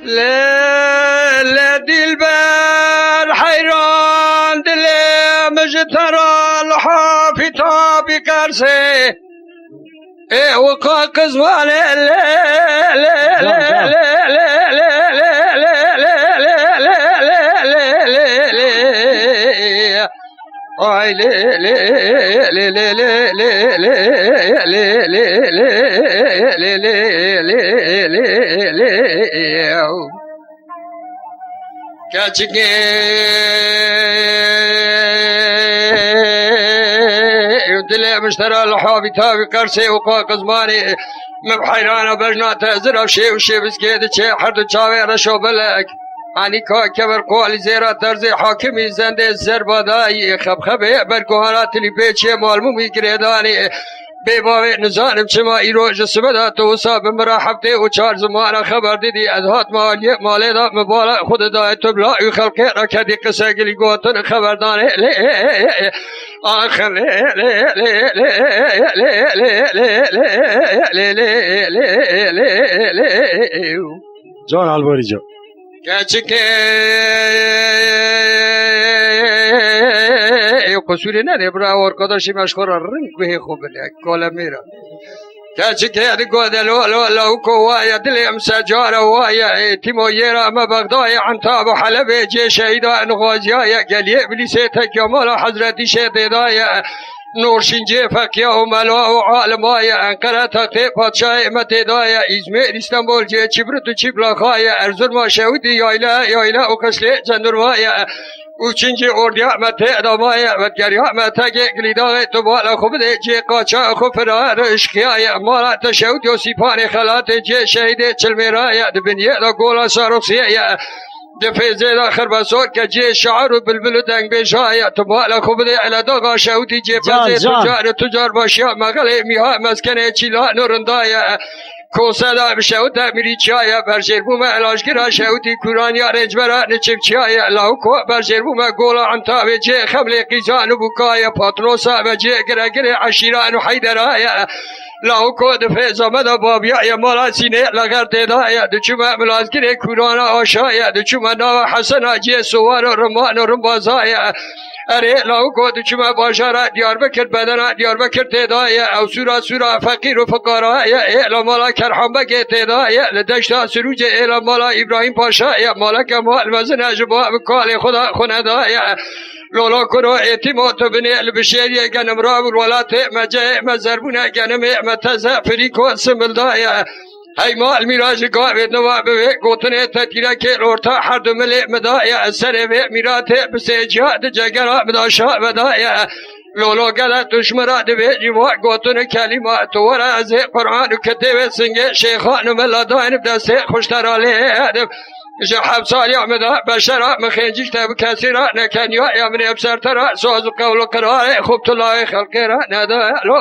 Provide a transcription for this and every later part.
لا دلبر حيران دلي مجترى الحافظة بكرسي وقاك زمان لا لا لا لا لا لا لا لا لا لا اي لا لا لا لا لا لا لا لا لا لا لا كاتشكي دلي مشترى الحابطة بكرسي وقاك زماني مبحيرانا بجنا تأزر شي وشي بسكيد شي حرد چاوي رشو بلك انی که کبر قوالی زیرا طرز حاکمی زنده زربادایی خبخبه برکوهانات لیپیچه معلومی گریدانی بیباوی نزانم چما ایرو جسمه دا توسا بمراحبته و چار زمان خبر دیدی ادهات مالیه مالی دا مبالا خود دا تبلاعی خلقی را کدی قصه گلی گوتن خبردانه آخر جان الباری جان که قصوری نده برای ارکاداشی مشکور رنگ به خوب بله کالا میرا که گوده لو کوایا دلی امسجارا وایا تیمویرا ما بغدای عنتاب و حلب جی شهیدا انغازیایا گلی ابلیسی تکیامالا حضرتی شهدیدایا نورشینجی فقیه و ملا و عالمای انقره تقیه پادشاه متدای ازمیر استانبول جه چبرت و چبلاخای ارزرما شهودی یایله و کسلی جندرمای اوچینجی اردیا متدامای ودگریا متگه گلیداغ تبالا خوبده جه قاچا خوفرار اشقیای مالا تشهود و سیپان خلات جه شهید چلمیرای دبنیه دا گولا ساروسیه دفیزه داخل بسور که جه شعر و بلبل دنگ بیشای تبالا خوبده علداغا شهودی جه پزه تجار باشیا مغل میها مسکن چیلا نورندای کوسه دا بشهود میری چای برشربوم علاجگرا شهودی کورانیا رنجبرا نچب چای لاوکو برشربوم گولا عنتاب جه خمل قیزان و بکای پاتروسا و جه گرگر عشیران و حیدرای لاوکو دفیزا مدا بابیا مالا سینه لغر تدای دچوم ملازگیر کورانا آشای دچوم ناو حسن جه سوار و رمان و رنبازای اره لاوکو دچوم باشارا دیاربکر بدنا دیاربکر تدای او سورا فقیر و فقارای اعلا مالا کرحنبک تدای لدشتا سروج اعلا مالا ابراهیم پاشای مالا کمال مزن اجبا بکال خدا خوندای لولا کرو اعتماد بني البشرية جنم راب الولات مجاء مزربونا جنم متزا فريكو سملدايا هاي ما الميراج قابل نواب قوتنا تتيرا كالورتا حرد ملئ مدايا السر ميرات بسيجاد جگرا مداشا مدايا لولا قلت دشمرا دبي جوا قوتنا كلمات تورا از قرآن كتب سنگ شيخان ملادين بدست خوشتر عليه جحب سالي عمدا بشرا مخنجيش تاب كثيرا نكنيا يا من ابصر ترى سوز قول قرار خبت الله خلقرا ندا لو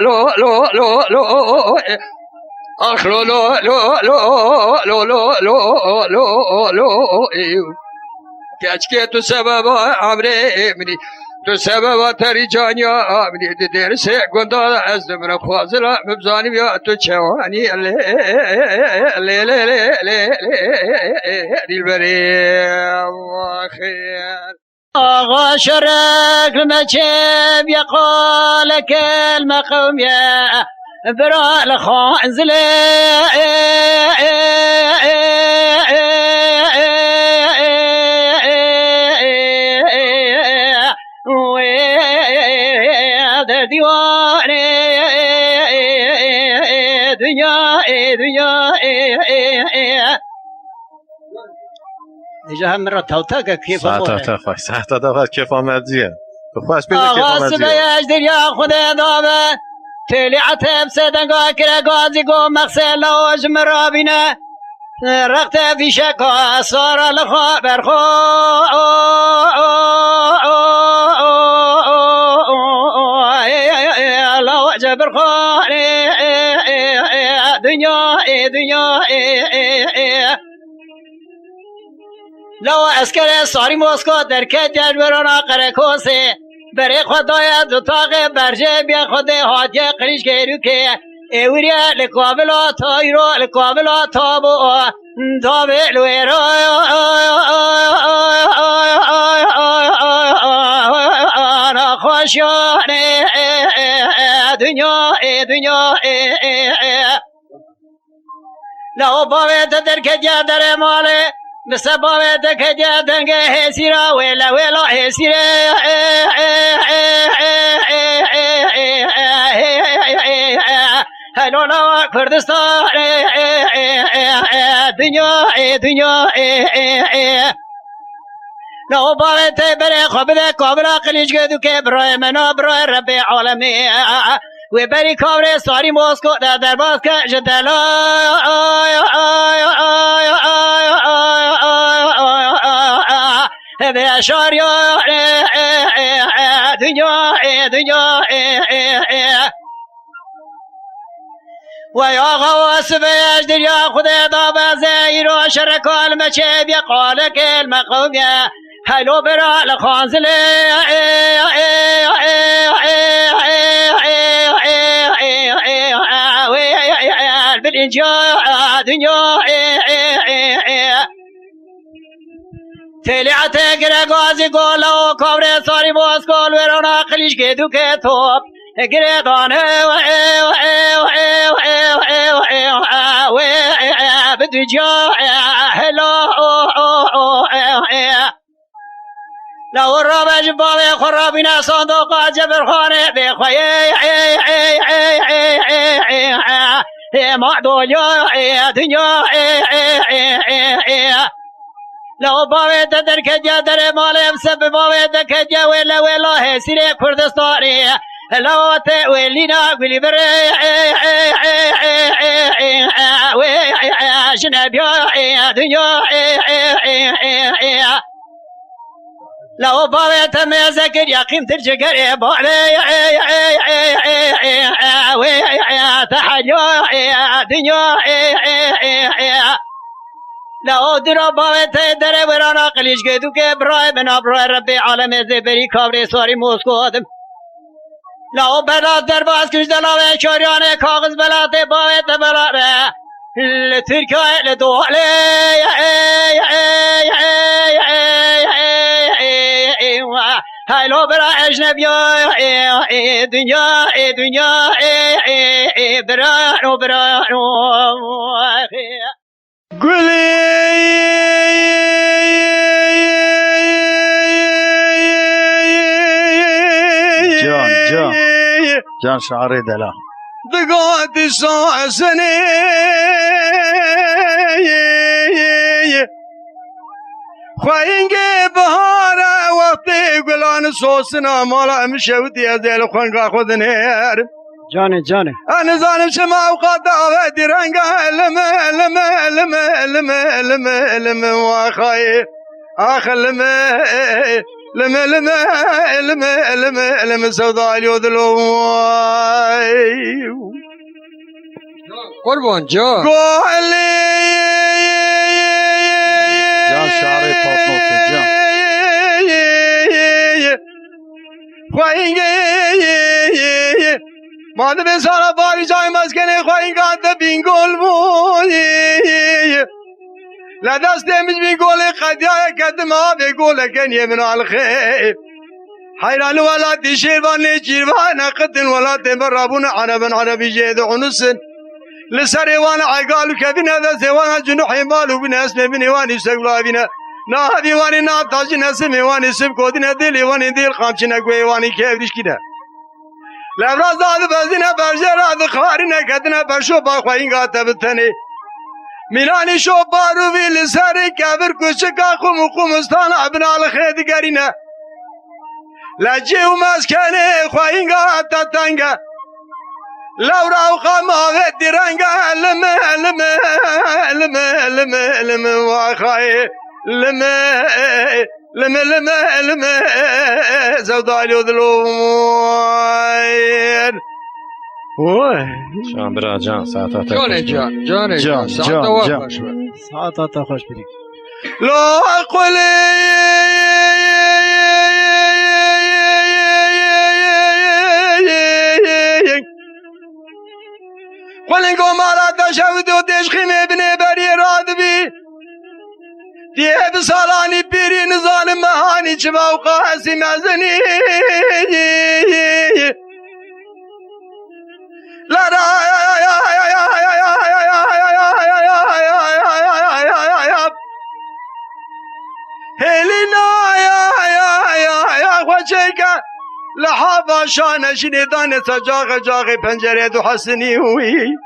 لو لو لو لو اخ لو لو لو لو لو لو لو لو كاچكي تو سبب امري مني تو سبب تری جانیا آمدی درس گندال از من خوازلا مبزانی بیا تو چوانی لی لی لی لی دیل بری خیر آغا شرک المجب يقال كلمة قومية برا الخانزل دیجا هم را توتا که کیف آمده ساعتا دفعه کیف آمدیه تو خوش بیده کیف آغا آمدیه سبیش دریا خود دامه تیلی عطب سدنگا کرا گازی گو مقصد لوج مرابینه رقت فیشکا سارا لخوا برخو لوج برخو دنیا لو اسکر ساری موسکو درکت جبرانا قرکوسه برای خدای دوتاق برجه بیا خود حاجه قریش گیرو که ایوریا لکابلا تایرو لکابلا تابو دابل ویرا خوشیانه دنیا لو باوید در کجا در ماله مثل باوید کجا دنگ حسیرا ویلا حسیره هلولا کردستان دنیا لو باوید بره خبده کابرا قلیج گدو که برای منا برای رب عالمی و بری کابره ساری موسکو در باز که جدلا به اشاریا دنیا و یا غواس بیش دریا خدا دابا زیرو شرکال مچه بی قال کل مقومیا هلو برا لخانزله بالإنجاء دنيا تلعت غرغازي قولو كبر صاري بوس قول ورانا قليش كدو كتوب غرغان بدجا هلو لو الرابج بابي خرابنا صندوق جبر خانه بخوي معدويا دنيا لو بابي در کجا در مال سب بابي در کجا ولا هسيره كردستاني لو تولينا قولي بر جنبيا دنيا لو باوي تمزكر يقيم ترجقر بالي تحيا دنيا لو درا باوي تدر ورانا قليش قدو که براي بنا براي ربي عالم زبري كابري سواري موسكو آدم لو بلا درباز كش دلاوي شوريانه کاغذ بلات باوي تبلاره لتركيا لدولي هلو برا اجنبيا دنيا برا قولي جان شعري دلا دقات ساسني خوينگي بهارة وقتي قلان صوصنا مالا مشودي ازيل خوانقا خودنير جاني انا ظالم شما وقاد دعوة رنقا لما واخاي اخ لما سوداء اليودلو قربان جان قولي جان شعري طاط جان ماذا بسارة باري جاي مسكني خواهين قاد بينقول بوي لا دست مش بيقول قديا كدما بيقول كان يمن على الخير حيران ولا تشيربان جيربان قدن ولا تبربون عربي جيد عنسن لسريوان عقال كبنا ذا سوان جنوح مالو بناس بنيوان يسقلا بنا نا ديوان نا تاجنا سميوان سبكودنا ديلوان ديل خامشنا قويوان كيف ديش كده لبراز داد بزنا برجرا خارنا كدنا برشو باخوين قاتبتني میرانی شو بارو ویل سر کبر کوچکا خمستان ابن الخید گرینا لجه و مسکنه خواهینگا تتنگا لورا و خماوه دیرنگا لم واخای لم زودالي وذلوين شان برا جان ساعتها جان ساعتها خوش بريك لا قولي خلنگو مالا دشود و دشخیمه بنه بری راد بی دیه بسالانی پیری نزان مهانی چه موقع هستی مزنی لرا هلینا یا خوچیکا لحافا شانشین دانه سجاق جاق پنجره دو حسنی ہوئی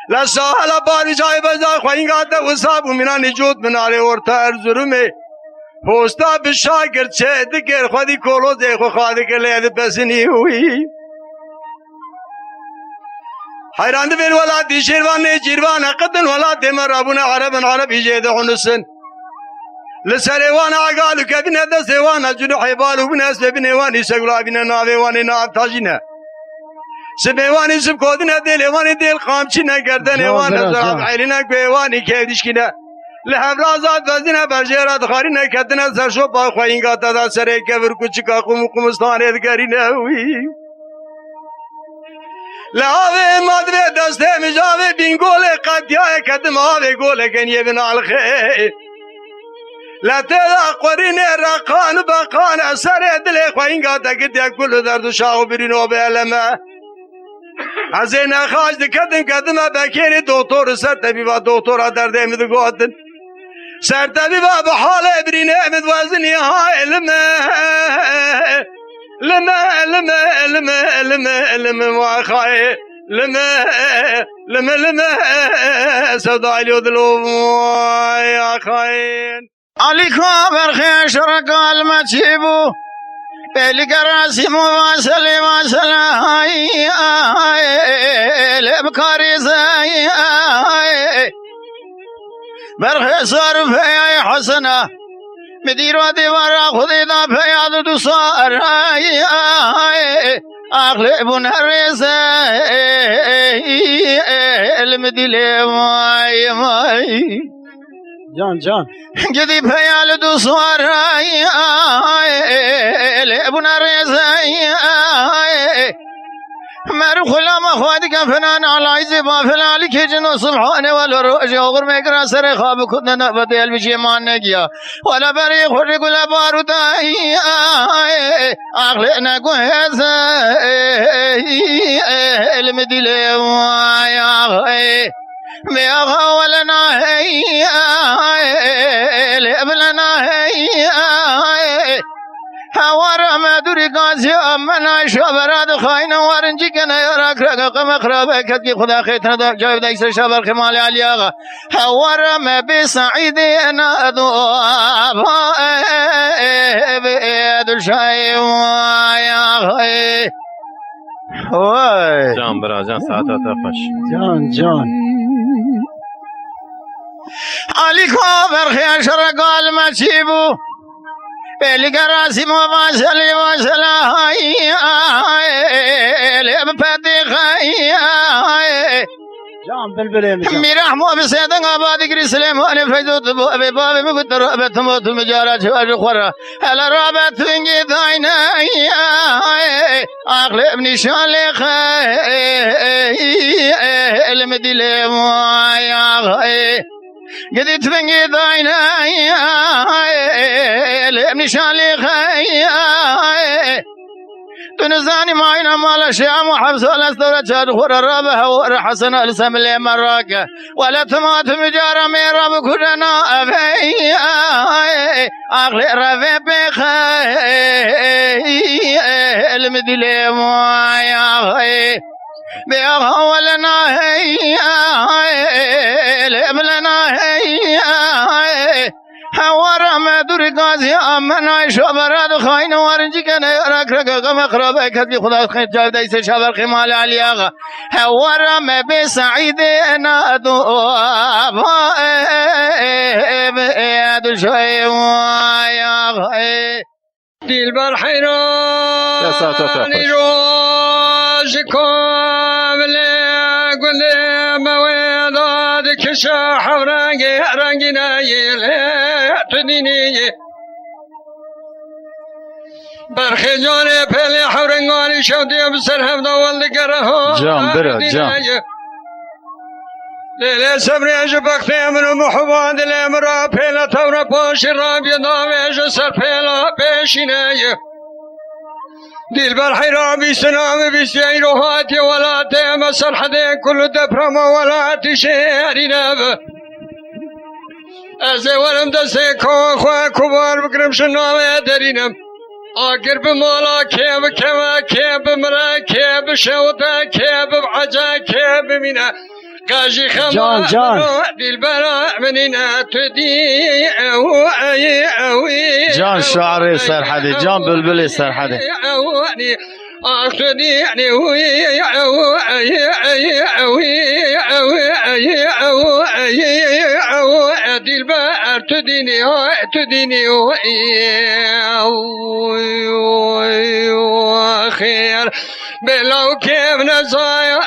لسالا باری جای بزا خوینگاتا و صابو منانی جود مناره ورطا ارزرومه پوستا بشاگر چه دگر خودی کولوزه خو خواهده که لید پسنی ہوئی حیران بیر ولادی شیروان جیروان قدن ولاد مرابون عربن عربی جید حنسن لسروان عقالو كبنا دسوان جنوح بالو بناس بنواني سقلا بنا ناوي ناب تاجنا سبواني سبكودنا دلواني دل قامچنا گردن وان زراب عيلنا بيواني كيدشكنا لحبرازات وزنا برجرات خارنا كدنا سرشو با خوينگا دا سره كبر كچكا قمستان ادگرينا وي لاوي مادوي دسته مجاوي بينگول قديا كدم آوي گول گنيه بنا الخير لا تلا قرين رقان بقان أسر دل خوينگا تقدي كل درد شاو برينو بعلمه عزينا خاج دكتن كدما بكيري دكتور سر طبيبا دكتور درد امد قادن سر طبيبا بحال برين امد وزني هاي لما واخاي لما صداي لودلو يا خاين علی خبر خیش رکال مچیبو پهلی کراسی مواصلی واصله های لبکاری زی برخی صرف های حسنه مدیر و دیوار خودی دا پیاد دو سار اخلی بون هرزه علم دیلی مای جان جدی پیال دو سوار لبن رزای مر خلام خوادی که فنان علای زبا فلالی که جنو سبحانه ولا روش اغر میکرا سر خواب کدن نبدیل بشی مان نگیا ولا بری خوری گل بارودای اغلی نگو هزای علم دیلی وای آغای میاغا ولنا هی لبلنا هی هوارا مدوری قاضی امنا شابراد خاین وارنجی کنه یراک رگا قم خرابه کد کی خدا خیتنا دا جایب دایسر شابر خمال علی آغا هوارا مبی سعیدی نادو آبا بیدل شای وای آغای وای جان برا جان ساعتا تفش جان علی خبر خیش رقال مچیبو پهلی کراسی مواصلی واصله های لب پتی خی جان بلبله میرحمو بسیدن آبادی گری سلیمان فیدوت بو ابی بابی مگود رابط موت مجارا چواج خورا هل رابط فنگی داینه عقل ابن شالی خی علم دیلی موی آغای گدی تفنگی داینه ابن شالی خی تنزاني معينا مال شام وحبس الأسطورة شاد خور الرابح ورحسن السم اللي مراك ولا تمات مجارة ميرا بكرنا أبي أغلي رفي بخي المدلي معي بيغا ولنا هي لبلنا هي هوارا مدوری قاضی امنا شبراد خاین وارنجی کنه یراک رگا غم خرابه کدی خدا خیت جاود ایسه شبر خمال علی آغا هوارا مبی سعید نادو آبا بیدل شای وای آغا دیل بر حیرانی روش کامله گله مویداد کشا حورنگی رنگی نیله تدینی برخی جان پلی حورنگانی شودی بسر هفته والد گره ها جان برا جان لیلی سبریش بختی من محباد لیمرا پیلا تورا پاشی را بیداویش سر پیلا پیشینه دل بر حرابي سنام بسير هاتي ولا تيم سرحدين كل دبرم ولا تشيري ناب أزي ولم دسي كون خوا كبار بكرم شنام درينم آقر بمالا كيب كما كيب مرا كيب شوطا كيب بعجا كيب منا قاجي خما دل برا مننا تدي جان شعري سرحدي جان بلبلي سرحدي تديني دل بار تديني خير بلو كيف نزايا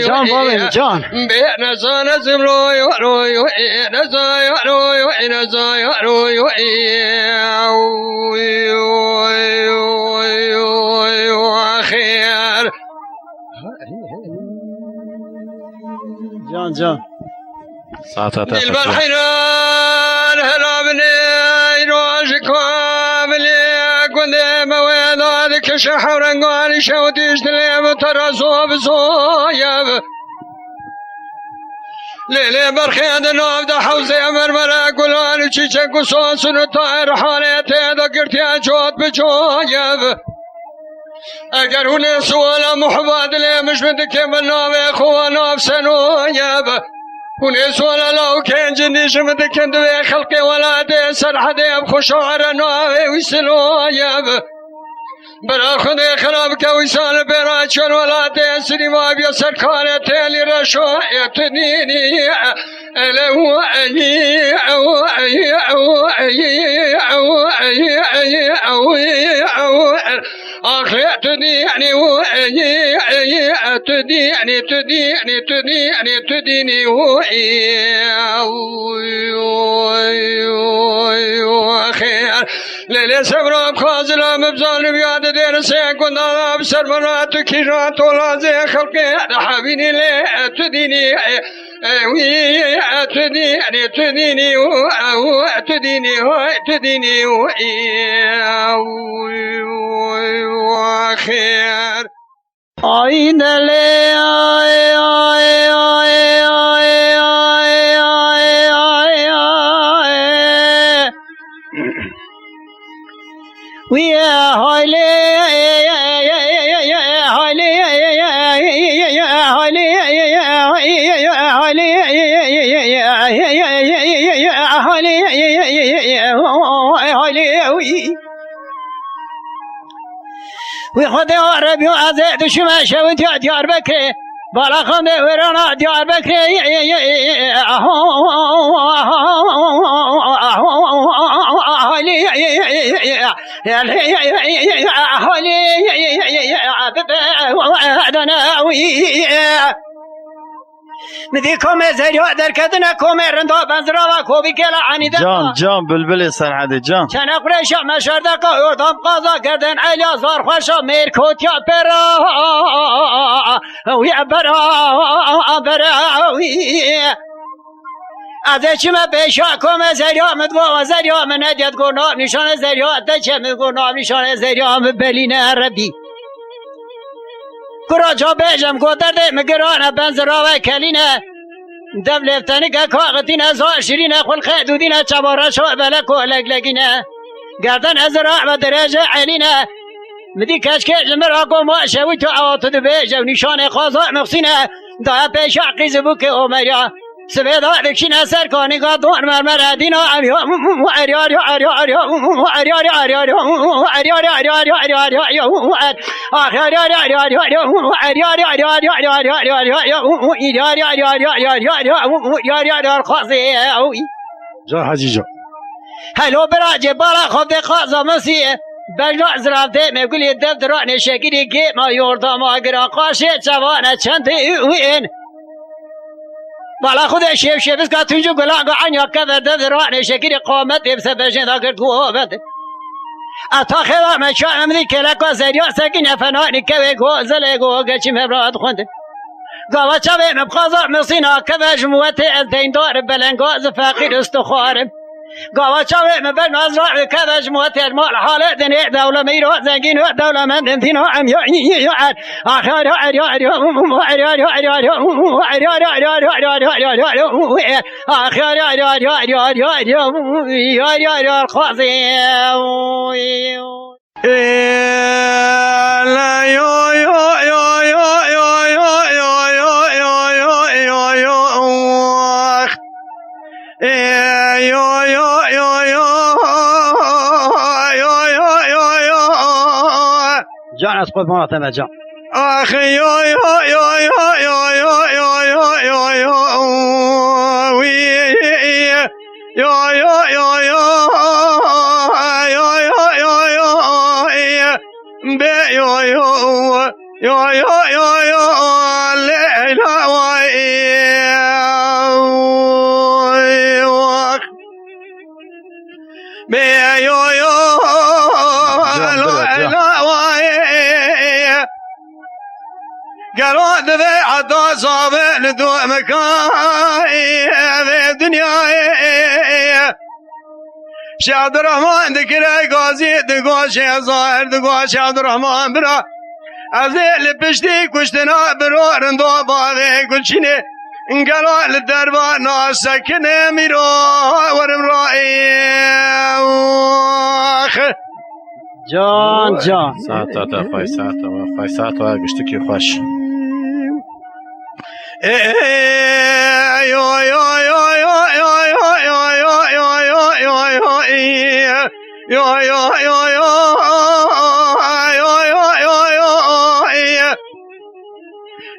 جان بابا جان بنزانا زمروي خير جان دل بالحنان هلا بني روجك واملي كنت مويد هذيك شحورن قاري شوديش دليم ترسو بصويب ليلي برخيد نوف دا حوزي مرمرا قلوان چيچك وصوص نطائر حاليتي دا قرتي اجود بجويب اگر هوني سوالا محباد لي مش بدك من نوف اخوة نوف سنويب هوني سوالا لو كان جني شمد كندوي خلقي ولا دي سرحدي بخشوعر نوف ويسلويب برا خدي خراب كويسان براچون ولا دي سنما بيا سركانة تيلي رشو يتنيني الو اخي تديني خير ليلي سبرا خازلا مبزال بياد دير سيكون دادا بسر مرات كيرات ولا زي خلقي حبيني لي تديني خير آین لی آی آی آی آی آی آی آی وی هایلی وی خود عربی و عزیز شما شوید یا دیار بکری بالا خانده ورانا دیار بکری مدی کومه زریع در کدنه کومه رندا بنزرا و کوبی کلا عنیده جان بلبلی سرحدی جان چنه قریشا مشرده که اردام قضا کردن علیا زار خوشا میرکوت یا برا وی برا از چمه پیشا کومه زریع مدوا و زریع من ندید گناه نشان زریع دچه مگناه نشان زریع بلین عربی کراجا بیجم گودرده مگرانه بنزرا و کلینه دم لفتنی که کاغتینه زا شیرینه خل خیدودینه چباره شو بلک و لگلگینه گردن ازراع و درجه علینه مدی کشکش مرا گما شوی تو آتو دو بیجم نشان خوازا مخصینه دایا پیش عقیز بو که اومریا سبیدا دکشین اثر کنی که دون مرمر دینا جان حاجی جان هلو براجه بالا خود خازا مسیه بجنا زرافته میگولی دب درانه شکری که ما یوردام آگران قاشه چوانه چند اوین بالا خود شیف شیفز که تونجو گلان که عنیا که برده درانه شکری قامت بسه بجن داکر تو آبده اتا خدا مشان امری کلکا زریا سکین فنانی که گوزل گوگچی مبراد خونده گاوا چاوه مبخازا مصینا که جموعت الدین دار بلنگاز فقیر استخوارم گاوا چاوه مبر نازرا که جموعت المال حاله دنی دوله میرو زنگین و دوله من دنتینو ام یا آخر جان از خود ماتم جان آخی یا قالوا دفع عطا صابع لدو مكاي في الدنيا شي عبد الرحمن ذكرى قاضي دقوا شي ظاهر دقوا شي عبد الرحمن برا أزيل بشتي كشتنا برو رندو بابي كل شيني قالوا للدربار ناس سكنه ميرو ورم رائي جان جان ساعتا خواهی ساعتا گشتکی خوش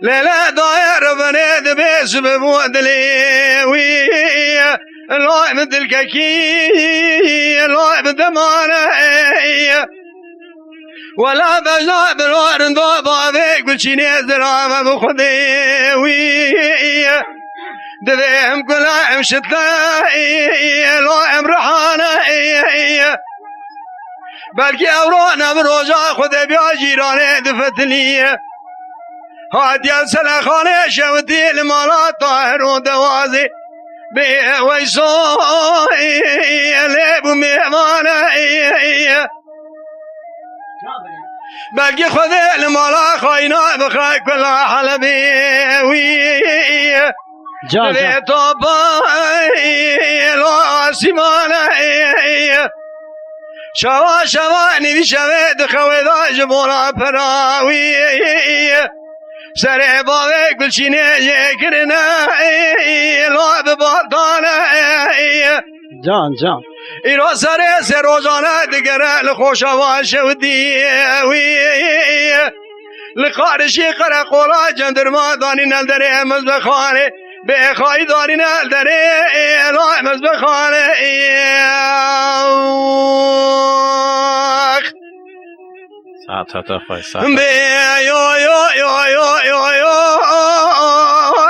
لا داير بني دبيس بمودلي وي لا مثل كاكي لا بدمانه ولا بجا برار ضابا بيك وشيني زرافة بخدي وي دبيهم كلهم شتلاي لا امرحانه بلكي اورانا بروجا خدي بيا جيراني دفتلي هادي السلخانه شوتي المالات طاهر ودوازي بيه ويسوي ليبو ميمانه بلقي خذ المالا خاينا بخاي كلها حلبي وي جان طباي لا سيمانه شوا نبي شويد خويدا جبورا براوي سر باوي كل شي نجكرنا لا ببطانه جان ایرو سر روزانه دگره لخوشوا شودی وی لخارشی قره قولا جندرما دانی نلدره مزبخانه به خواهی داری نلدره لای مزبخانه ساعتا خواهی ساعتا به یو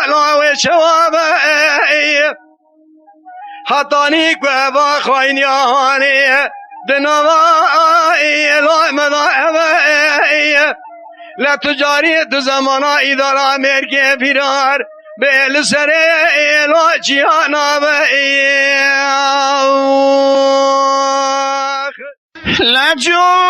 لاوی شوابه حطاني كوابا خاين يهاني دنوائي لا مذاهبائي لا تجاري زمانا إدارة مركي فرار بالسري لا جيانا بائي لا جو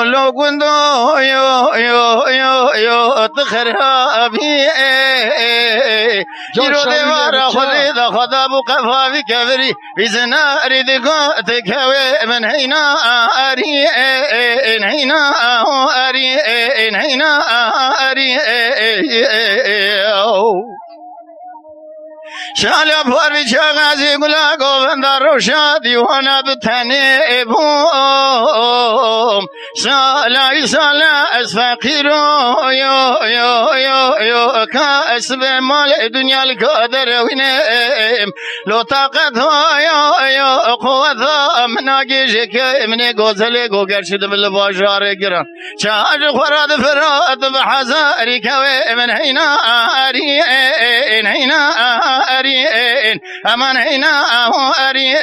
لو كنت يو تخرابي جيرو دمار خذي ذا خذاب قفا في كبري في زناري ذقاتك من هنا أري هنا أري هنا أري شالا پاری چغازی گلا گوند روشا دیوانا بتنی بوم سالا از فقیرو یو کاسب مال دنیا القدر وینم لو طاقت یا قوت مناگیجک من گوزل گوگرشد بل بازار گران چاج خوراد فراد بحزاری کوي من هنا أرين أمان هنا أرين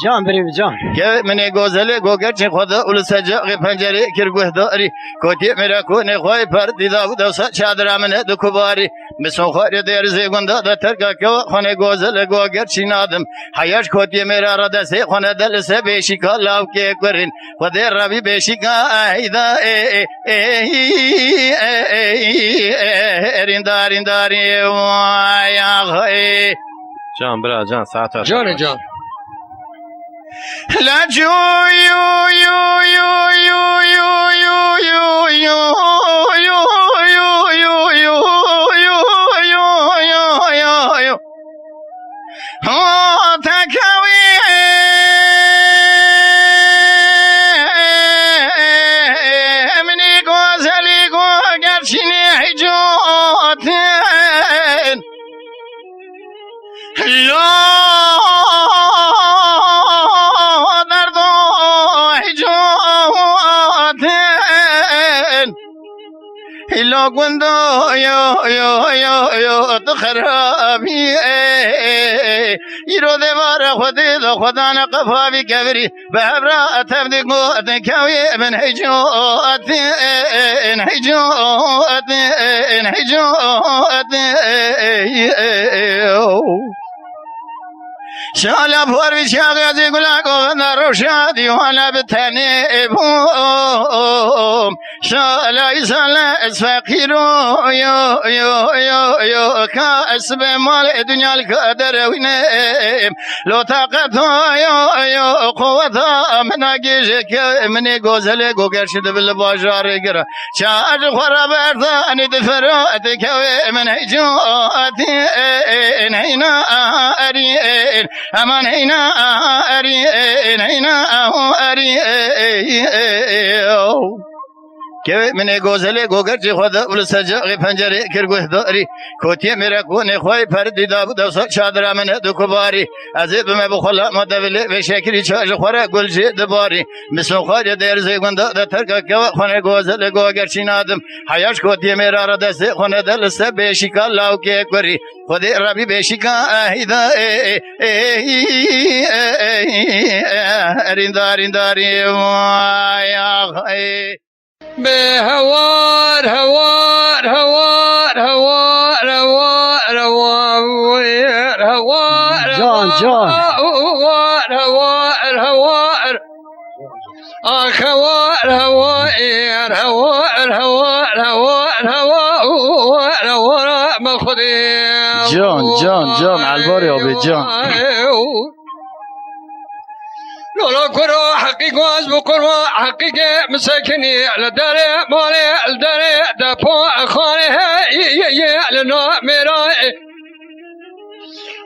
جان بریم جان که من گوزل گوگرچ خدا اول سجاق پنجره کرگوه داری کوتی میرا کونه خوای پر دیدا بود چادر من دو کباری مسو خاری دیر زیگوندا دا ترکا که خانه گوزل گوگرچی نادم حیاش کوتی میرا را دسته خانه دل سه بیشی کالاو که کرین خود ربی بیشی که ایدا ارین داری وای آخی جان برا جان ساعت جان جان لا جو يو يو يو يو يو يو يو يو يو يو يو يو يو يو يو هو تكوي مني غزلي غرشني حجوتين لا إلا قندو يو تخرابي يرو دبار خدي دو خدانا قفا بكبري بابرا تبدي قوت كوي من حجوت شالا پور شاغازی گلا گوند روشا دیوانا بتنی بوم شالا از فقیرو یو کاسب مال دنیا القدر وینم لو طاقت یا قوت مناگیجک من گوزل گوگرشد بل بازار گرا چاج خورا بردانی دفرات کوي من حجوت هنا أرين أمان هنا أرين که من گوزل گوگرچ خدا اول سجاق پنجره کرگوه داری کوتی میرا کونه خوای پر دیدا بود چادر من دو کباری از بم بخلا مدول به شکلی چاج خورا گلج دباری مثل خواج در زگوندا د ترک که خونه گوزل گوگرچ نادم حیاش کوتی میرا را دست خونه دل سه بشیکا لاو که کری خود ربی بشیکا ایدا ارین داری وای آخی بهوار هوار هوار هوار هوار هوار هوار جان هوار هوار هوار آخ هوار هوار هوار هوار هوار هوار هوار ما خودی جان الباری آبی جان لولا كرو حقيقة وازبو كرو حقيقة مساكني لداري مالي لداري دابو أخاني لنا ميراي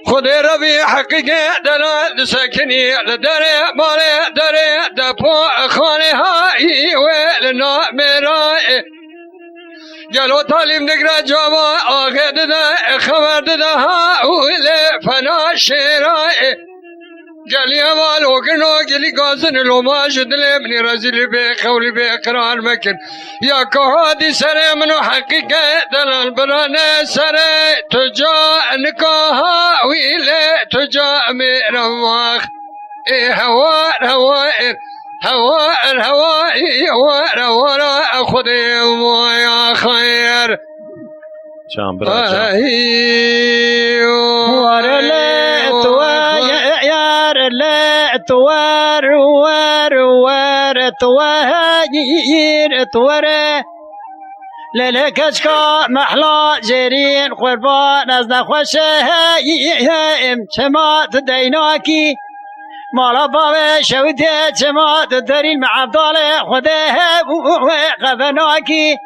خذي ربي حقيقة دنا مساكني لداري مالي داري دابو أخاني لنا ميراي جلو تعليم نقرا جوابا آخر دا خبر دا ولا فنا شراي جالي أمال وقنو قلي قازن لو ما جدلي مني رزيلي بخولي بإقرار مكن يا كهادي سري منو حقيقة دلال برانا سري تجا نكاها ويلي تجا ميرماخ إيه هوار هوائر هوائر هوائر هوائر أخذي ويا خير جان برا جان تواره للكشكا محلا جرين قربان از نخوشه چما تديناكي مالا بابا شويته چما تدرين مع عبدال خوده قفناكي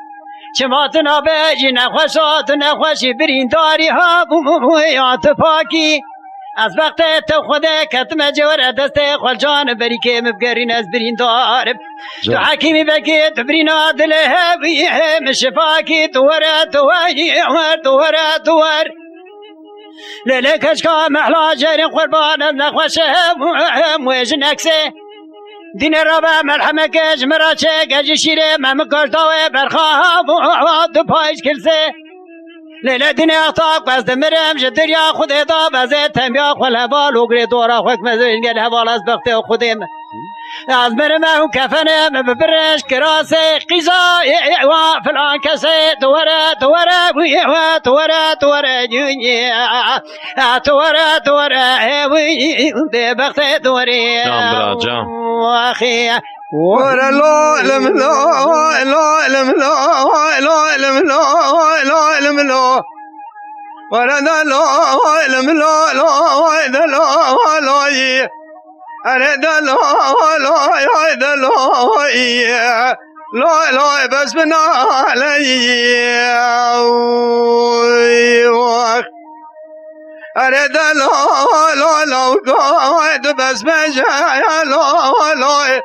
چماتنا بیجی نخوشات نخوشی برینداری ها بویات پاکی از وقت تو خدا کتم جور دست خلجان بری که مبگرین از بریندار تو حکیمی بگی تو برینا دل هوی مشفاکی دوره دوار لیلی کشکا محلا جرین قربان از نخوشه مویج نکسه دین رابع مرحمه کش مراچه گج شیره ممکاش داوه برخواه دو پایش کلسه لیله دین اختاق بس دمرم جدریا خود دا بزه تنبیا خل حوال و گری دورا خوک مزوین گل حوال از بخت خودم از مرمه و کفنه ببرش کراسه قیزا و فلان کسه دوره ده بخت دوره جان برا جان واخی ورا لا لم لا لا لم لا لا لم لا لا لم لا ورا لا لم لا لا لا لا أنا دا لا لا دا لا لا لا بس من علي أنا دا لا لا لا بس ما جاي لا لا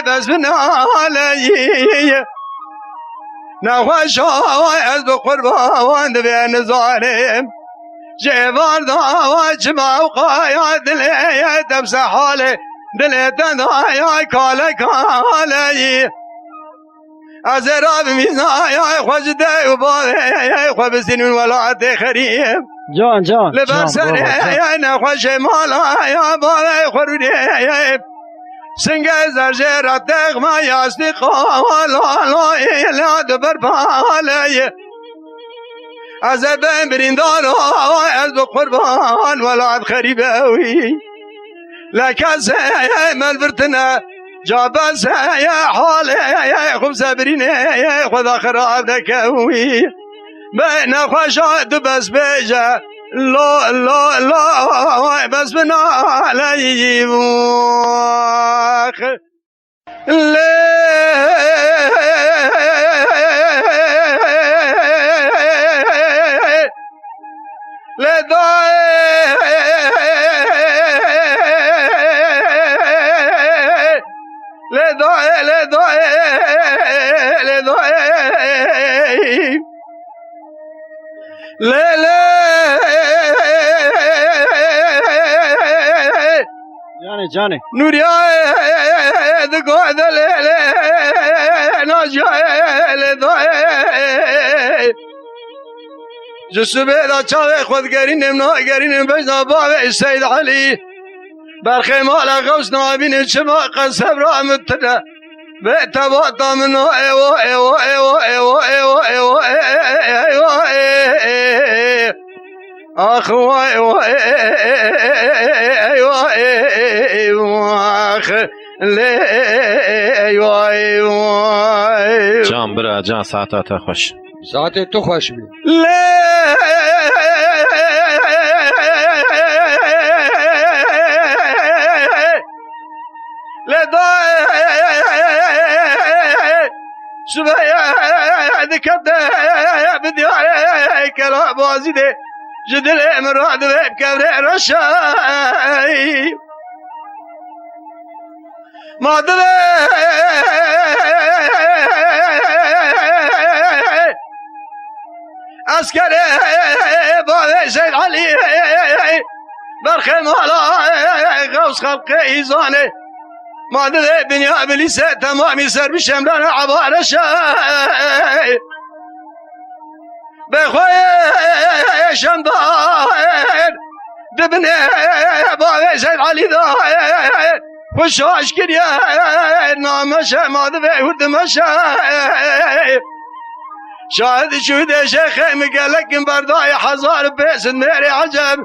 بس من علي نخوش از بقربان بين ظالم جبار دعوة جمع وقايا دلي تمسح حالي دلي تنضايا كالي كالي أزراب ميزايا خوجدي وبالي خوبسين ولعت خريب جان لبسني يا نخوش مالا يا بالي خرودي سنگه زرجه رتق ما یاستی قوالا لا دبر بالی از بین بریندار از بقربان ولاد خریبوی لکس من برتنا جابس حالی خوب سبرینه خدا خراب نکوی بین خوشات بس بیجه لا لا لا بس بنا علي واخ لا داي لا داي لا داي لا داي لا لا جاني نوريا دقوا ذليل ناجيل ضاي جسبه ذا شاوي خذ قرين منا قرين بجنا بابي السيد علي برخي مالا غوث نابين شما قصب رامتنا بيت باطا منه ايوه ايوه ايوه ايوه ايوه ايوه ايوه ايوه اخوة ايوه ايوه ايوه اخ ايوه ايوه جان برا جان ساعتها خوش ساعتي تو خوش بي لا شبايا ذكرت بدي كلام بازيده جدل مراد بكبر رشاي ما دري عسكري بابي سيد علي برخي مالا غوص خلقي ايزاني ما دري بنيا بليسة تمامي سر بشملان عبارة شاي بخوي شمدان دبني بابي سيد علي داير خوشاش كريا نامشا ما دبي ورد مشا شاهد شهود شيخي مقالك برداي حزار بيس النيري عجب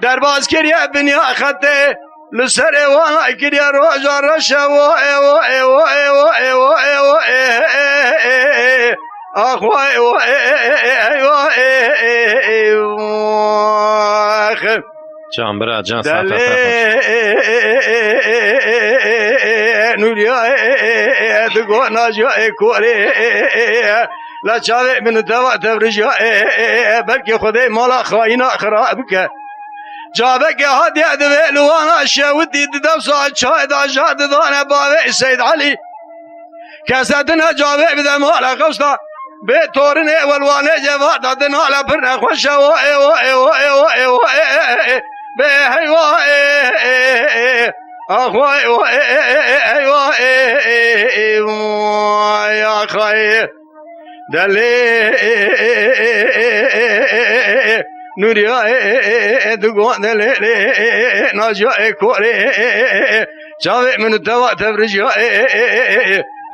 درباز كريا بنيا خطي لسري وانا كريا روجا رشا واي واي واي واي واي واي اخوي واي واي واي جان برا جان ساعتها نوريا دقوا ناجوا كوري لا چاوه من توا تبرجا بلکه خدای مالا خائنا خراب که جابه که هادی ادوه لوانا شودی دو ساعت چای دا جاد دانه باوه سید علی کساتنا جابه بده مالا قوستا به تورنه والوانه جواد دادن على برنا خوش به هوا اخوي يا خي دلي نوريا دغون دلي ناجا كوري جاوي من دوا تبرجا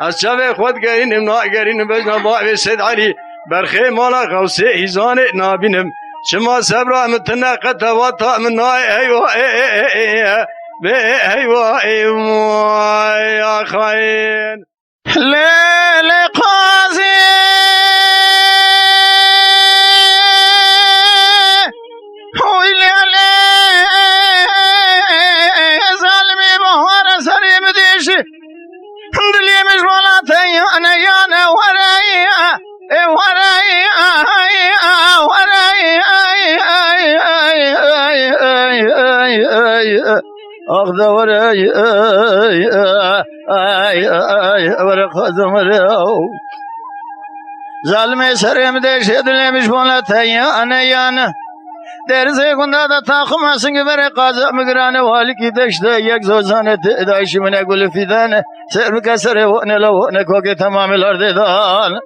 از خود گرین ناگرین بجنا با سید علی برخی مالا غوث ایزان نابینم شما صبر متنا قد وطا من نای ایوا به ایوا یا خاین لیل قاضی ہوئی لیلے ظالمی بہار سریم دیشی دلی مشغولا تیانا یانا ورایا ورایا اخذ ورایا ورق زمراو ظالمی سریم دیشی دلی مشغولا تیانا یانا درزه کنده دا تاخم سنگ بره قاضا مگرانه والی کی دشته یک زوزانه دایشی منه گل فیدانه سر بکسره وانه لوانه کوکه تمام لرده دان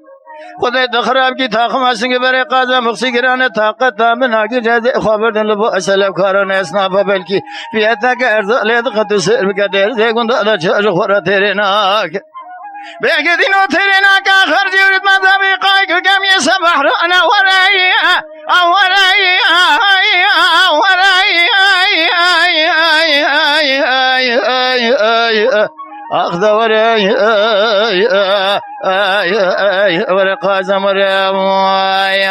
خدای دخراب کی تاخم سنگ بره قاضا مقصی گرانه طاقت تامن آگی جازه خوابردن لبو اسلب کاران اسنافا بلکی فیتا که ارزا لید خطو سر بکا درزه کنده دا چاش خورا تیره ناک بيجي دينو ترينا كاخر جورد مذهبي قايق كم يسبح رأنا وراي أخذ وراي ورقا زمراي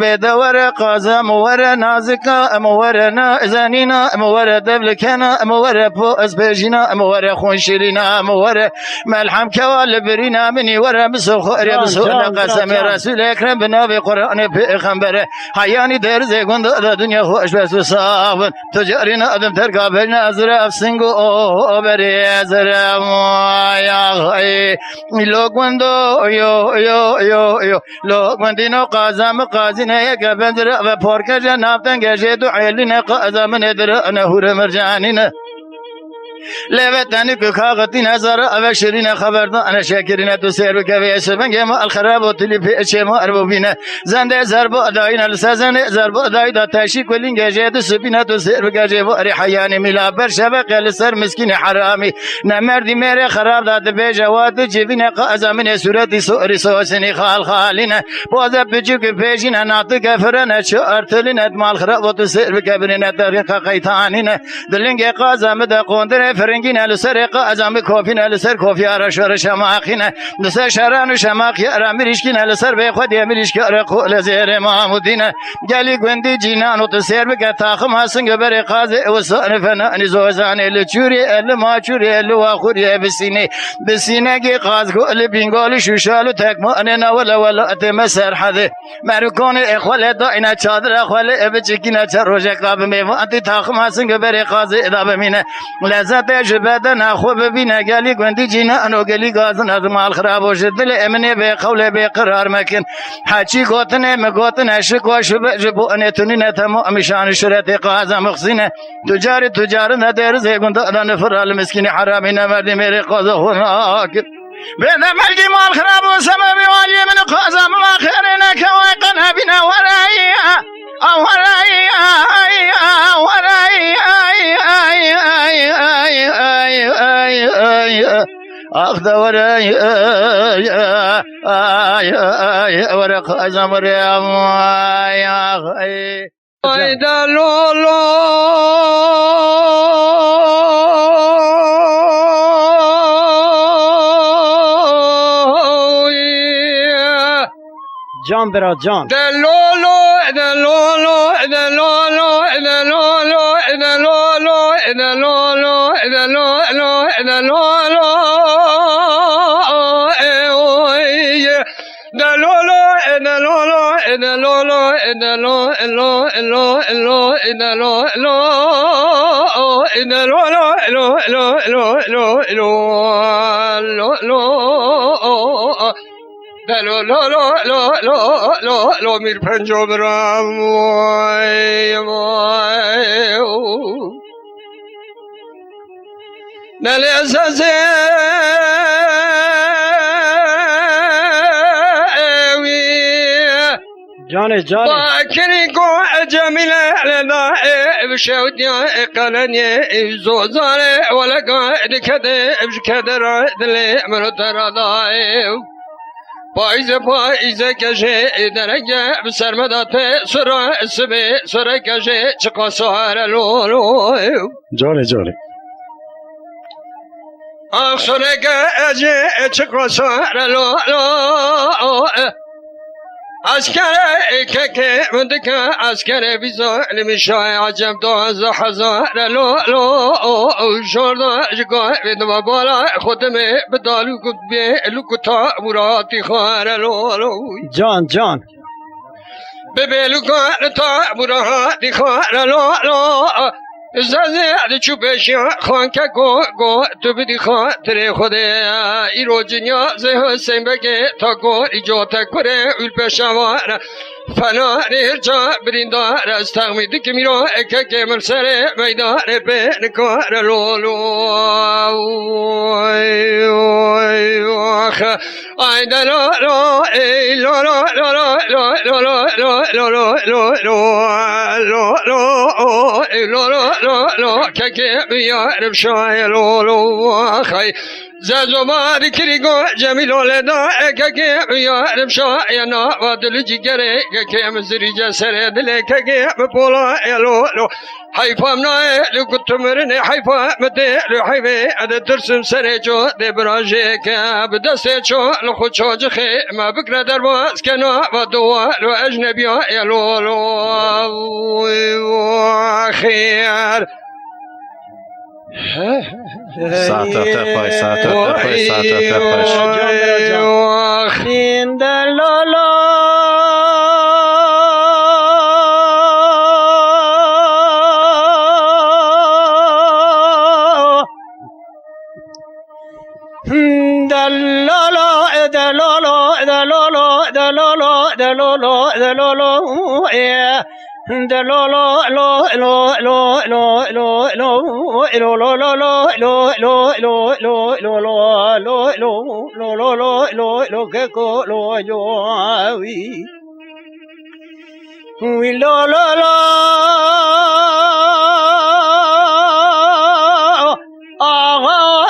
بدور قازم ور نازکا مور نازنینا مور دبلکنا مور پوز بجینا مور خونشیرینا مور ملحم کوال برینا منی ور بسخوری بسخور قسم رسول اکرم بنابی قرآن پیغمبر حیانی درز گند دنیا خوش بس صابن تجاری نادم ترکا بل نظر افسنگو بری ازر یا خی لوگوندو یو لوگوندینو قازم قازینه یک بندر و پارکه جنابتن گشت و عیلین قازم ندر نهور مرجانین لبتنی که کاغتی نظر او شرین خبردان شکرین تو سر بکوی سبنگ ما الخراب و تلی پیچ ما اربوبینه زنده ضرب ادای نلسازن ضرب ادای دا تشی کلین گجه سبینه تو سر بکجه و اری حیانی میلا بر شبق سر مسکین حرامی نمردی میره خراب داد به جواد جبین قازمین صورتی سوری سوسنی خال خالین باز بچو که پیشین ناطق فرن چارتلین مال خراب و تو سر بکبرین طریق قیتانین دلنگ قازم دا قندر فرنگین لسر قازم کوفین لسر کوفی ارشور شماخین لسر شران شماخی رامیشکین لسر به خود یمیش کار قول زیر محمودین گلی گندی جینان و تسر بک تاخم حسن بر قاز وسان فنان زوزان لچوری ال ماچوری ال واخوری بسینه کی قاز گل بینگال شوشالو تکمان نولا ولا تمسر حد مرکون اخوال داینا چادر اخوال ابچکینا چروج قاب میوانتی تاخم حسن بر قاز اداب مینه لذت جبدن خو ببینه گلی گندی جینانو گلی گازن از مال خراب و دل امنه به قول به قرار مکن حچی گوتنه مگوتن عشق و شب جبونه تنین تمام شان شرط قازم مخزینه تجار ندر زگند دان فرال مسکین حرامی نمرد میره قاز خناک بین ملکی مال خراب و سبب والی من قازم ما خیرنا کوایقن بنا ورائی أخذ وراي ورق زمر يا أخي إذا لولو جان برا جان دلولو دلولو دلولو دلولو دلولو دلولو دلولو دلولو لو میر پنجو برام وای نلی ازازه جان باكري قو جميل لنا بشودي قلني زوزاري ولا قاعد كده بشكدر دلي من ترضاي بايزه كجي درجة بسرمدات سرا سبي سرا كجي چقصار لولو جاني آخر كجي چقصار لولو عسكري كيكي مدك عسكري بزول مشاي عجم دوز حزار لو شوردا جقا بدما بالا خدمي بدالو قدبي لكتا مراتي خار لو جان ببيلو تا مراتي خار لو زازه چوبشیا خان که گو تو بدی خاطر خوده ایرو جنیا زه حسین بگه تا گو ایجاد کنه اول پشوار فنا رجا بریندار از تقمید که میرو که مرسر میدار به نکار لولو آخ آی دلالو ای لولو لو که بیارم شای لولو خی زازو ماری کریگو جمیل ولدا که بیارم شای نا و دل جگره که مزری جسر دل که بپولا لولو حیفام نای لکت مرن حیفا مده لحیفه اد درسم سر جو دبراجه که بدست چو لخو چاج خی ما بکر در باز کنا و دوال و اجنبی لولو خیر ساعت تخوش این دلالا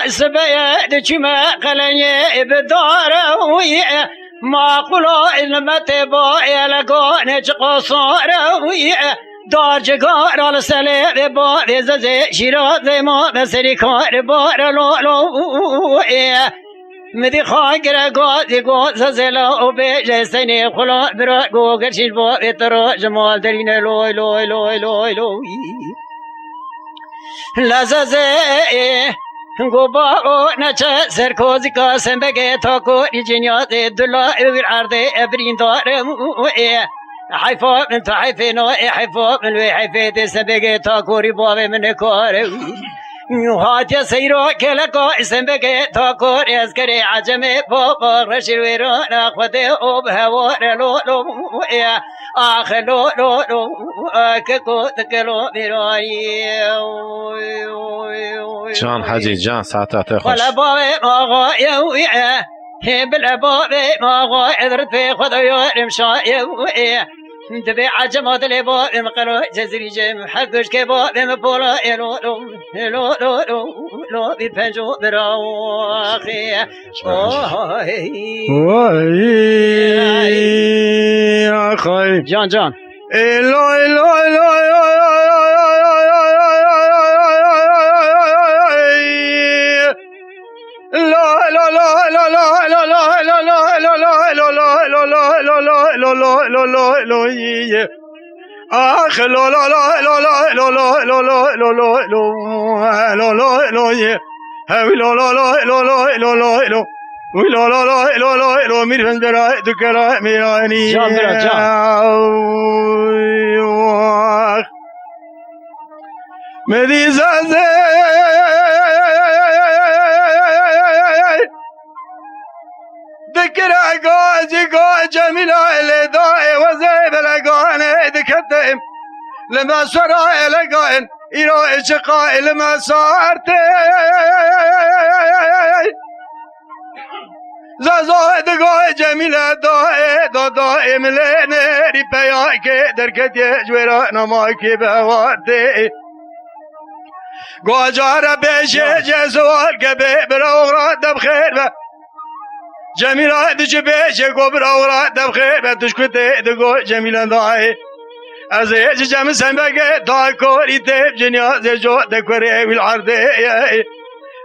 سبيد جمع قلني بداره ما قلوا المتبا يلقون قصاره دار جگار على سلام با زز شیراز ما بسری کار بار لولو مدی خاگر گو زلا و به جسنی خلا برا گو گرشید با ترا جمال درین لو لزز گو با نچه سرکوزی کاسم بگه تا کو جنیات دلا ارد ابرین دارم حيفا من تحيفي نوعي حيفا من وي حيفي سبقي تاكوري بابي من كوري يوهات يا سيرو كلكو اسم بقي تاكوري اسكري عجمي بابا رشي ويرون اخوتي وبهوار لو يا اخ لو ككو تكلو ميراي جان حاجي جان ساعت تخوش ولا بابي ماغا يويا بالبابي ماغا ادرت في خذ يمشاي دبي عجمات لباب مقلو جزري جم حقش كباب مبولا لو بيبنجو براخي اخي جان آخ لا لا لا لا لا لا لا لا لا لا لا لا لا لا لا لا لا لا لا وی لا لا لا لا لا لا میرفن برای دکلا میرانی جان برا جان مدی زازه ذكر قاج جميل الداء وزيب لقان دكتم لما سرى لقان إيرو إشقاء لما صارت زازو دقاء جميل الداء دائم لنري بياك دركت يجورا نماك بواتي قاجار بيشي جزوال قبي بروغرا دبخير جميلة دجبيش قبر أورا دبخير بتشكت دقو جميلة ضاي أزيج جم سمبك تاكوري تب جنيا زجو دكوري والعرض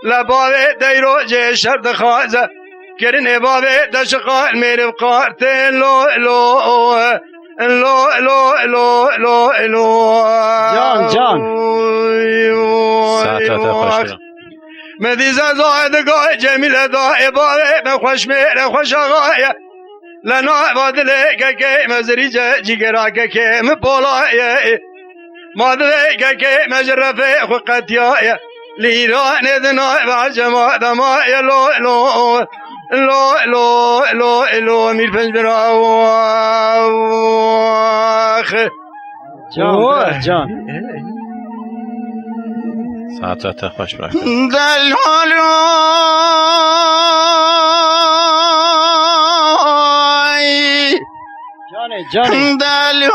لبابي ديرو جيشر دخازة كرن بابي دشقال ميرب قارتين لو لو لو لو لو لو لو جان ساعتها خوش مدی زاید گای جمیل دای باره بخوش میره خوش آقای لنا بادله که مزری جگرا که مبولای مادله که مجرفه خوقتیای لیران دنای و جما دمای لو لو لو لو لو لو میر پنج براخ جان ساعتها خوش برای دل جان دل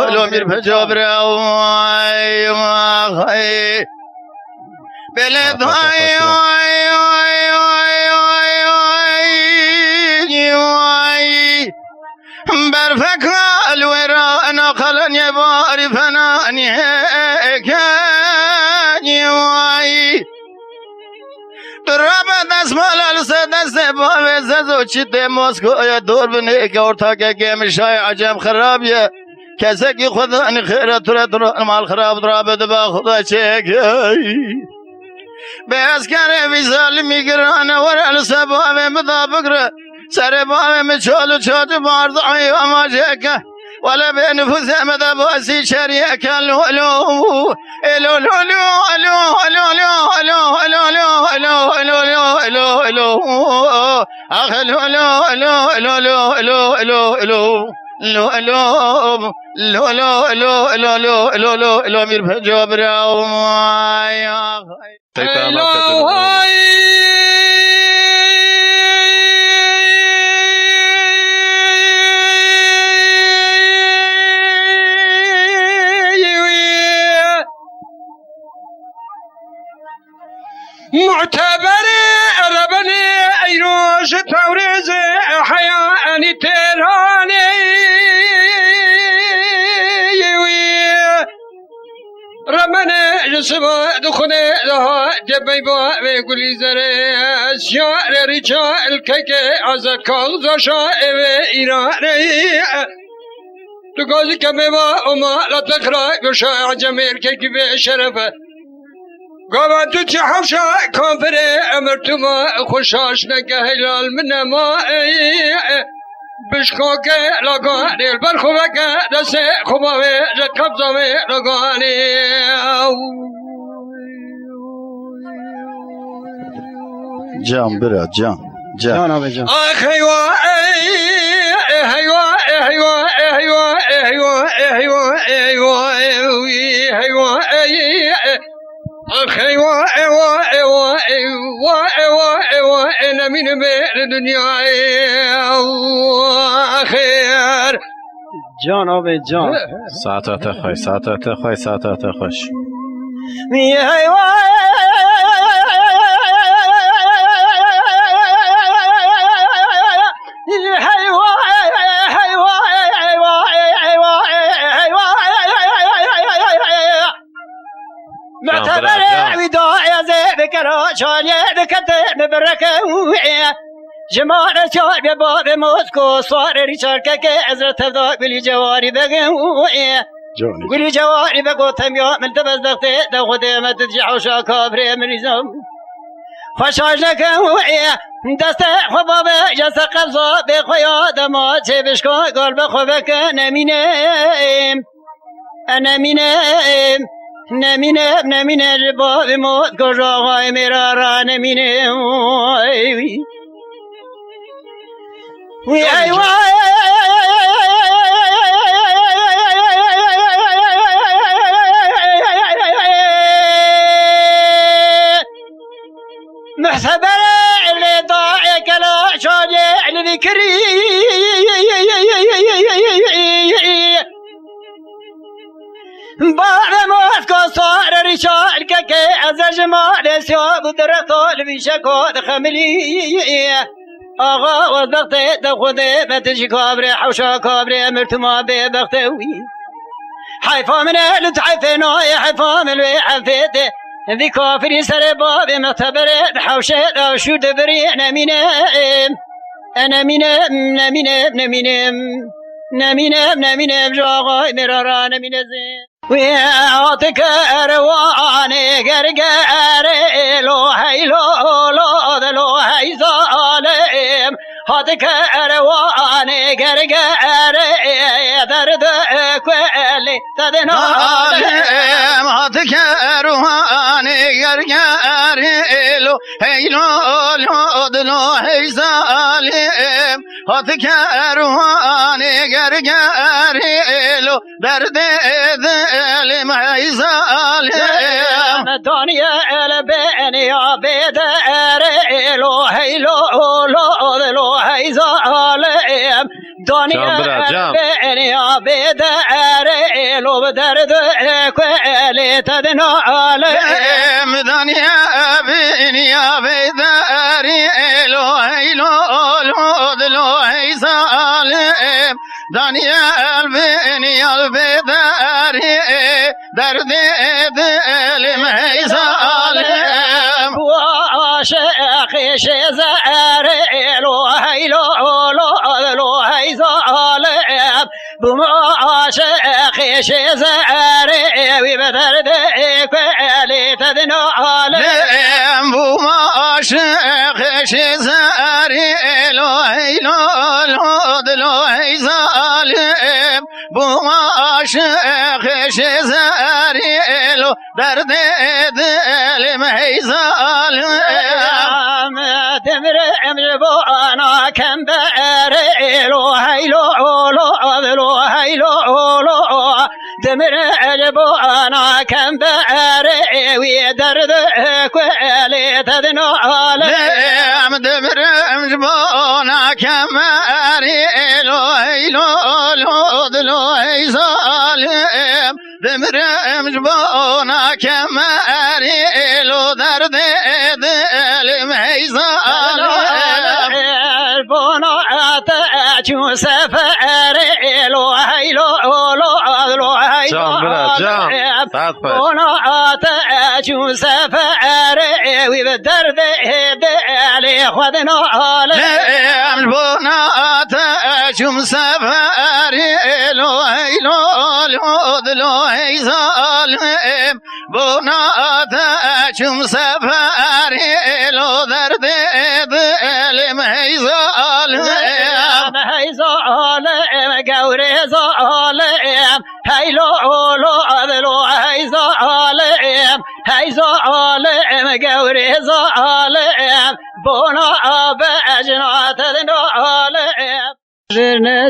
دلو میر بجبر اوای ماخی بلد ای بر فکر الورا انا خلنی باری فنانی کنی وای رب دست مال دست باوی زدو چیت مسکو یا دور بنی که ارتا که گمشای عجب خرابیه کسی که خدا ان خیرت تر مال خراب درابد با خدا چک به اسکر ویزال میگرانه ور السباب مدابقره سر باوی مچالو چاچ بارد عی اما جک ولا بنفوس مدى باسي شريك الو الو الو الو الو الو الو الو الو الو الو الو اخ الو الو الو الو الو الو الو لو لو لو لو لو لو لو لو لو لو مير بجبر يا معتبري ربني ايروش توريز حياني تيراني ربني جسما دخني لها جبي با ويقولي زري شعر رجال الكيكي عزكال زشا ايراني تقولي كمي ما اما لا تقرأ بشاع جميل كيكي بشرفه قابل تو چه حوشا کافره امرتو ما خوشاش نگه هلال من ما بشکو که لگانی البرخوبه که دست خوباوه قبضاوه لگانی جان برا جان جان آبه جان آخ هیوا هیوا هیوا هیوا هیوا هیوا هیوا هیوا أخي وا أنا من بين الدنيا خير جان آبه جان ساعتها خوش معتبر وداعي زي بكرا شالي دكتب بركة جمال شال بباب موسكو صار ريشارد كك ازر تفضاق بلي جواري بقى قولي جواري بقى تميا من تبز دغتي دغتي ما تدجع شاكا بري مريزم خشاجك دست خباب جس قبضا بخويا دما تبشكو قلب خوبك نمينم نمينم جباب موت كجاغاي مرارا نمينم وي ايوا محسبة اللي ضاع كلا شاجع لذكري بعد موت صار رشال ككي أزر جمال سياب درطول بشكو دخملي آغا وضغطي دخودي بتجي كابري حوشا كابري مرتما ببختوي حيفا من لتحفنا يا حيفا من وحفيتي ذي كافري سر باب معتبر حوشة أو شو دبري أنا مينم جاغاي مرارا نمين زين ويعطيك أرواني قرقار لو هي ظالم هاتك أرواني قرقار درد كوالي تدنا هاتك أرواني قرقار لو هي ظالم هاتك أرواني قرقار لو درد ذلم هي ظالم دنيا البني عبيد لو هي ظالم دنيا البني عبيد لو بدرد كوالي تدنا عليم دنيا البني عبيد لو هي ظالم دنيا البني عبيد درد ذلم هي ظالم وعاشق شزار لو هي ظالم بمعاشق شزار وبدرد كوالي تدنا عليم بمعاشق شزار لو هي ظالم بمعاشق شزار لو درد ذلم هي ظالم تمر امربانا كم باريلو هيلو تمر امربانا كم باري ويدرد كوالي تدنا عليم تمر امربانا كم باريلو هي ظالم تمر امربانا كم باريلو درد ذلم هي ظالم البنا أتأجو سفر لو هي بنا أتأجو سفر وبدرد دالي خذنا عليم البنا أتأجو سفر لو هي ظالم بنا أتأجو سفر لو درد ذلم هي ظالم قوري ظالم هيلو هي ظالم قوري ظالم بنا بأجنات ظالم جبرنا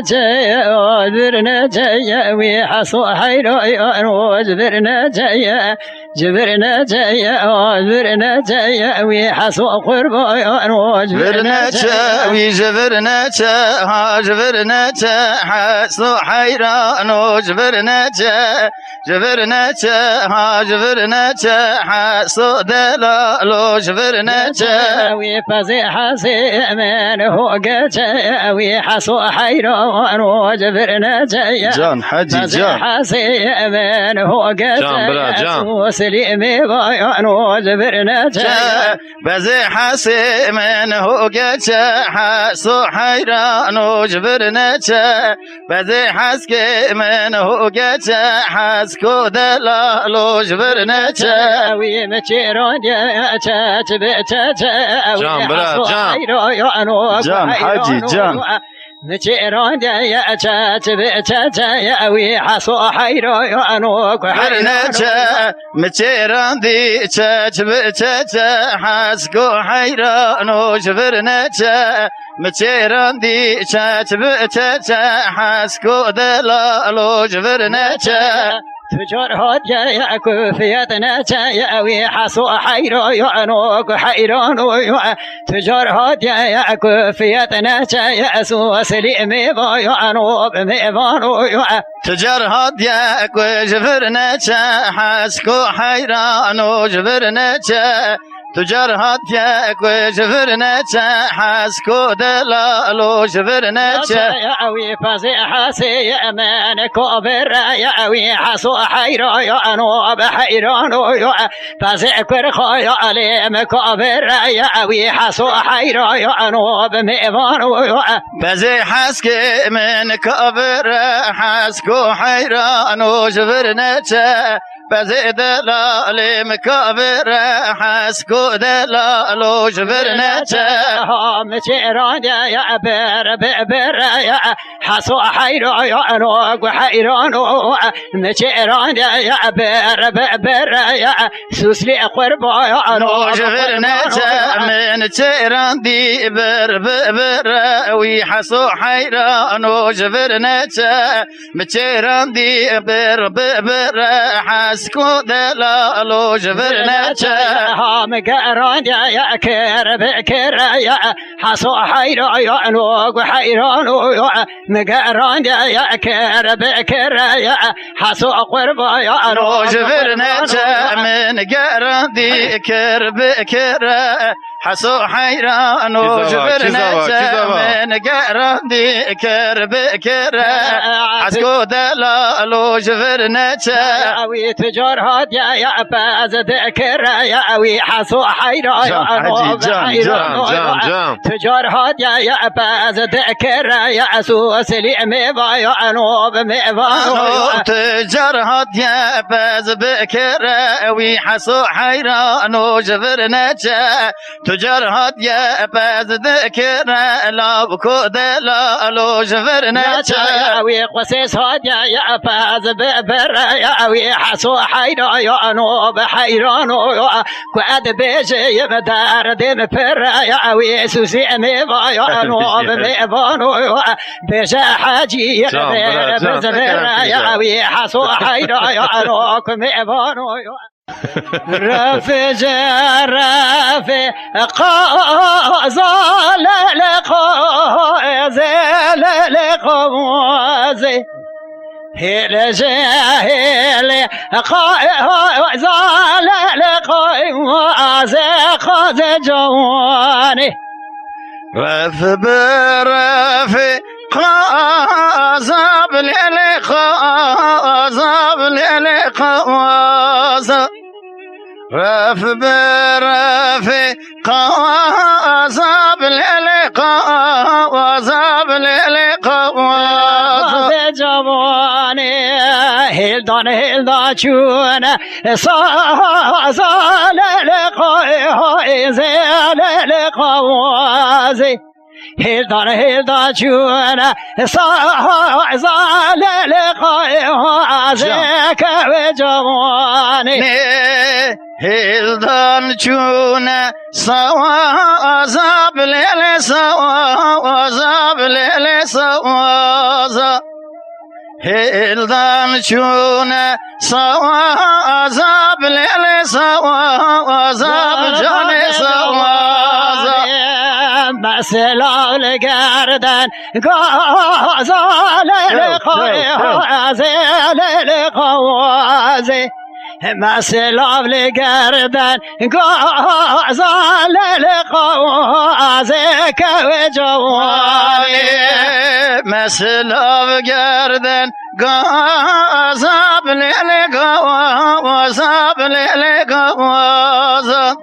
جايا ويحصو حيران وجبرنا جايا ويحصو قربان وجبرنا جبرنا حصو حيران وجبرنا حصو دلال وجبرنا ويفزع سيمن هو قجا ويحصو حيران وجبرنا جايا جان حجي جان سيمن هو قجا سليمي ويعنو زبرنته بزي حسي من هوجته حسو حيران وجبرنته بزي حسكي من هوجته حسكو دلالو جبرنته ويمتيرون يا تبتته جام برا جام حاجي جام متيرون يا تبتته يا وي حصو حيرو يعنو برنته متيران دي تبتته حسكو حيران وجبرنته متيران دي تبتته حسكو دلالو جبرنته تجار هاد يا كوفيتنا يا وي حصو حيرو يعنوك حيران تجار هاد يا كوفيتنا يا سو سليمي يعنو بميفان تجار هاد يا كوجبرنا حسكو حيران وجبرنا تجار هاد يا كوجبرنا حسكو دلالو جبرنا يا وي فازي حاسي امان كوبر يا وي حصو حيرو يعنو بحيران فازي كرخو يا مكوبر يا وي حصو حيرو يعنو بميفان فازي حسكي من كوبر حسكو حيران وجبرنا بزي دلالي مكابر حسكو دلالو جبرنته متيران يا بر يا حصو حيرو يعنوك وحيران متيران يا بر يا سوسلي قربا يعنو جبرنته من تيران دي بر ويحصو حيران وجبرنته متيران دي بر حسكو دلالو جبرنته مقران يا كر يا حصو حيرو يعنوك وحيران مقران يا كر يا حصو قربا يعنو جبرنته من قران دي كر حصو حيران وجبرنته من قران دي كر حسكو دلالو جبرنته وي تجار هاد يا باز ذكر يا وي حصو حيرا جام تجار هاد يا باز ذكر يا سو سليمي يعنو بميفان تجار هاد يا باز ذكر وي حصو حيران وجبرنته تجار هاد يا باز ذكر لا بكو دلالو جبرنته وي قسيس هاد يا باز ببر يا وي حصو حيرا يعنو بحيران كواد بيجي يمدار دين فر يا وي سوسيمي يعنو بميفان بيجا حاجي بزبر يا وي حصو حيرا يعنو بميفان رفج رفي قازل لقازل لقازي هل جاهل قازل لقازي قاز جواني رف برفي قازب للقازب للقاز رف برفي قازب للقازب للقاز جواني هلدان چون سازال لقاز للقازي هلدان چون سازال لقاز جواني هلدان چون سوازاب لیل سوازاب لیل سوازا هلدان چون سوازاب لیل سوازاب جان سوازا مسلا لگردن گازال لقازی مسلا لگردن گازال لقازی که جوانی مسلا لگردن گازاب لقازی قاب لیل گازم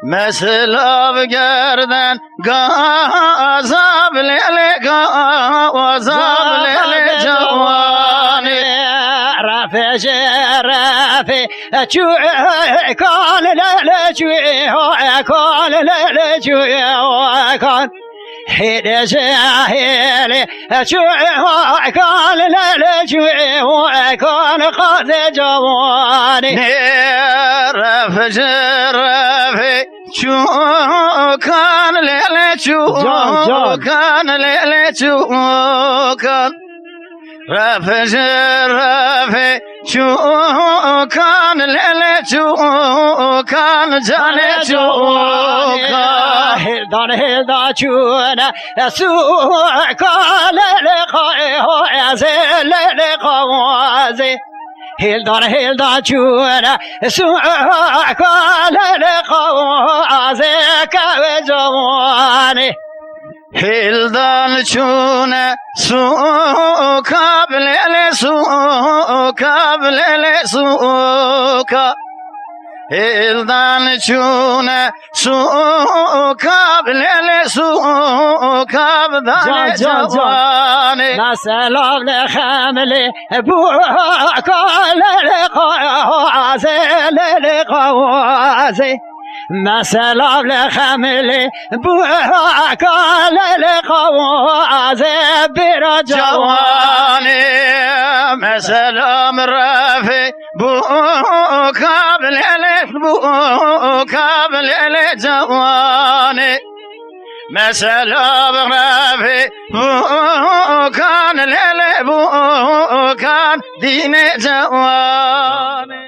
مثل آب گردن گازم لیل گازم لیل جوانی رفع رفع چوی کان لیل چوی کان لیل چوی کان هیل جاهل چوی کان لیل چوی کان خاز جوانی رفع رفع چو کان لیل چو کان لیل چو کان رفع رفع چو کان لیل چو کان جان چو کان هلدان چون سو کان لیل خواهز لیل خواهز هلدان چون سو کان لیل خواهز که جوانی هلدان چون سو کابل سو کابل سو کا هلدان چون سو کابل سو کابدان جوان نسلام لخمل بو کال لقاز لقاز مسلام لخمل بو کال لقاز برا جوان مسلام رافع بو کابل بو کابل جوان مسلام رافع بو کان بو کان دین جوان